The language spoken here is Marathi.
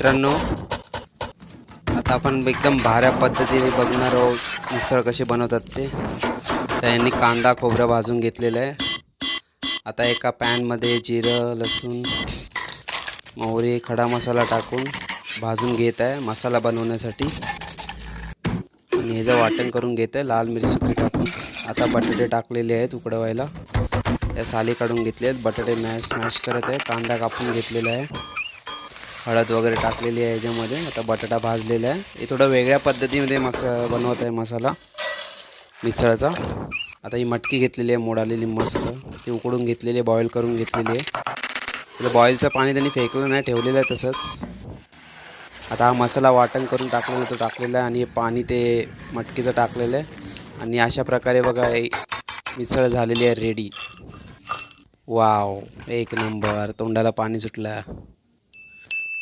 मित्रांनो, आता आपण एकदम भाऱ्या पद्धतीने बघणार आहोत मिसळ कशी बनवतात ते. तर यांनी कांदा खोबरं भाजून घेतलेलं आहे. आता एका पॅनमध्ये जिरं लसूण मोहरी खडा मसाला टाकून भाजून घेत आहे मसाला बनवण्यासाठी. आणि ह्याचं वाटण करून घेत आहे लाल मिरची सुकी टाकून. आता बटाटे टाकलेले आहेत उकडवायला. त्या साली काढून घेतले आहेत. बटाटे स्मॅश करत आहे. कांदा कापून घेतलेला आहे. हळद वगैरे टाकलेली आहे याच्यामध्ये. आता बटाटा भाजलेला आहे. हे थोडं वेगळ्या पद्धतीमध्ये बनवत आहे मसाला मिसळचा. आता ही मटकी घेतलेली आहे मोडालेली मस्त. ती उकडून घेतलेली आहे, बॉईल करून घेतलेली आहे. तर बॉईलचं पाणी त्यांनी फेकलं नाही, ठेवलेलं आहे तसंच. आता हा मसाला वाटण करून टाकलेला तो टाकलेला आहे आणि हे पाणी ते मटकीचं टाकलेलं आहे. आणि अशा प्रकारे बघा मिसळ झालेली आहे रेडी. वाव, एक नंबर. तोंडाला पाणी सुटलं.